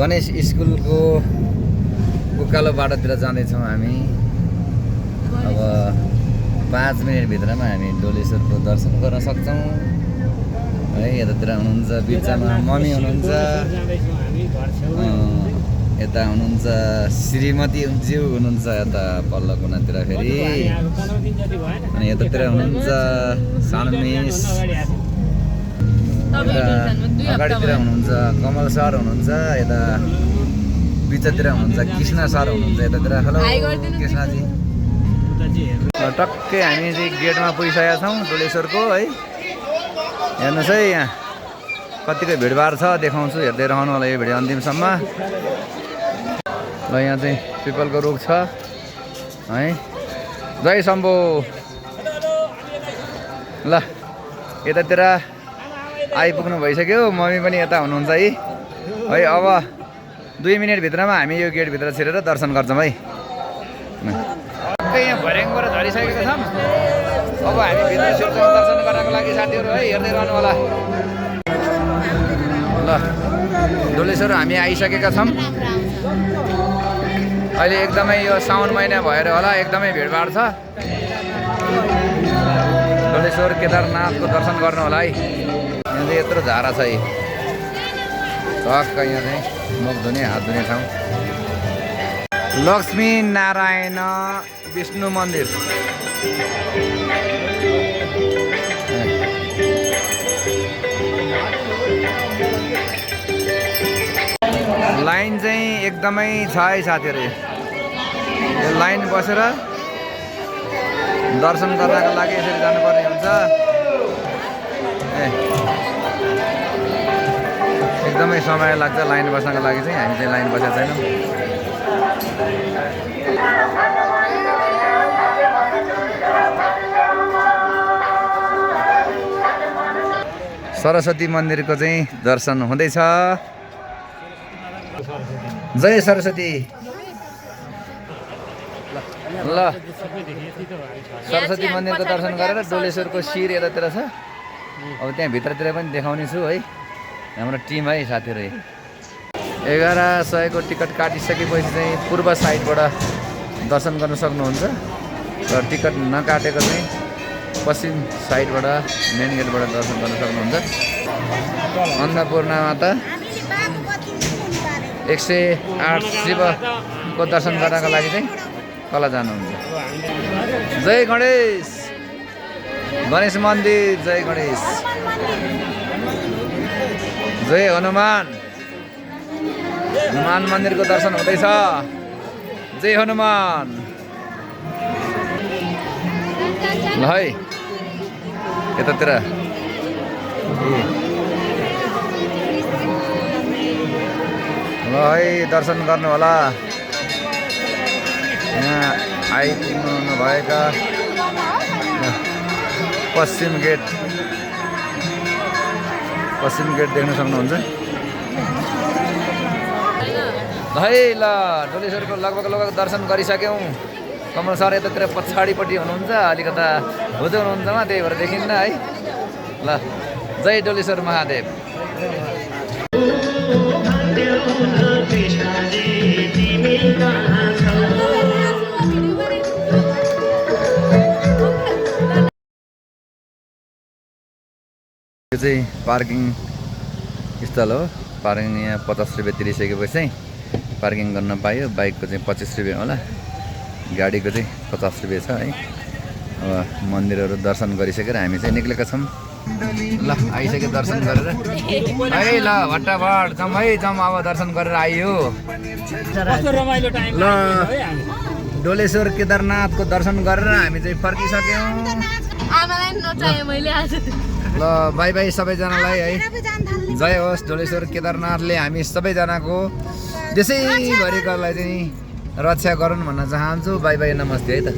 गणेश स्कुलको उकालो बाटोतिर जाँदैछौँ हामी। अब 5 मिनटभित्रमा हामी डोलेश्वरको दर्शन गर्न सक्छौँ है। यतातिर हुनुहुन्छ बिचमा मम्मी हुनुहुन्छ, यता हुनुहुन्छ श्रीमती ज्यू हुनुहुन्छ यता पल्लो कुनातिर फेरि, अनि यतातिर हुनुहुन्छ सानो मिस, अगाडितिर हुनुहुन्छ कमल सर हुनुहुन्छ, यता बिचतिर हुनुहुन्छ कृष्ण सर हुनुहुन्छ यतातिर। हेलो कृष्णजी। टक्कै हामी चाहिँ गेटमा पुगिसकेका छौँ डोलेश्वरको है। हेर्नुहोस् है यहाँ कतिको भिडभाड छ, देखाउँछु, हेर्दै रहनु होला यो भिडियो अन्तिमसम्म। ल यहाँ चाहिँ पिपलको रुख छ है। जय शम्भो। ल यतातिर आइपुग्नु भइसक्यो, मम्मी पनि यता हुनुहुन्छ है। अब 2 मिनटभित्रमा हामी यो गेटभित्र छिरेर दर्शन गर्छौँ है। यहाँ भर्याङबाट झरिसकेका छौँ। अब हामी भित्र छिर्छौँ दर्शन गर्नको लागि साथीहरू है, हेर्दै रहनु होला। ल डोलेश्वर हामी आइसकेका छौँ। अहिले एकदमै यो साउन महिना भएर होला एकदमै भिडभाड छ। डोलेश्वर केदारनाथको दर्शन गर्नु होला है। यहाँ चाहिँ यत्रो झारा छ है, टक्क यहाँ चाहिँ मुख धुने हात धुने ठाउँ। लक्ष्मी नारायण विष्णु मन्दिर। लाइन चाहिँ एकदमै छ है साथीहरू। यो लाइन बसेर दर्शन गर्नको लागि यसरी जानुपर्ने हुन्छ। एकदमै समय लाग्छ लाइन बस्नको लागि चाहिँ। हामी चाहिँ लाइन बसेका छैनौँ। सरस्वती मन्दिरको चाहिँ दर्शन हुँदैछ। जय सरस्वती। ल सरस्वती मन्दिरको दर्शन गरेर डोलेश्वरको शिर यतातिर छ। अब त्यहाँ भित्रतिर पनि देखाउने छु है। हाम्रो टिम है साथीहरू। 1100 को टिकट काटिसकेपछि चाहिँ पूर्व साइडबाट दर्शन गर्न सक्नुहुन्छ र टिकट नकाटेको चाहिँ पश्चिम साइडबाट मेन गेटबाट दर्शन गर्न सक्नुहुन्छ। अन्नपूर्ण माता 108 शिवको दर्शन गर्नको लागि चाहिँ तल जानुहुन्छ। जय गणेश। गणेश मन्दिर। जय गणेश। जय हनुमान। हनुमान मन्दिरको दर्शन हुँदैछ। जय हनुमान। ल है यतातिर ल है दर्शन गर्नु होला। यहाँ आइपुग्नु नभएका पश्चिम गेट देख्न सक्नुहुन्छ। है ल डोलेश्वरको लगभग दर्शन गरिसक्यौँ। कमल सर यतातिर पछाडिपट्टि हुनुहुन्छ, अलिकता हुँदै हुनुहुन्छ त्यही भएर देखिन्न है। ल जय डोलेश्वर महादेव। यो चाहिँ पार्किङ स्थल हो। पार्किङ यहाँ 50 रुपियाँ तिरिसकेपछि चाहिँ पार्किङ गर्न पायो। बाइकको चाहिँ 25 रुपियाँ होला, गाडीको चाहिँ 50 रुपियाँ छ है। अब मन्दिरहरू दर्शन गरिसकेर हामी चाहिँ निक्लेका छौँ। ल आइसक्यो दर्शन गरेर है। ल भट्टाभट जाउँ है, जाउँ अब दर्शन गरेर आइयो। ल डोलेश्वर केदारनाथको दर्शन गरेर हामी चाहिँ फर्किसक्यौँ। ल बाई बाई सबैजनालाई है। जय होस् डोलेश्वर केदारनाथले हामी सबैजनाको देशैभरिकालाई चाहिँ रक्षा गरून् भन्न चाहन्छु। बाई बाई नमस्ते है त।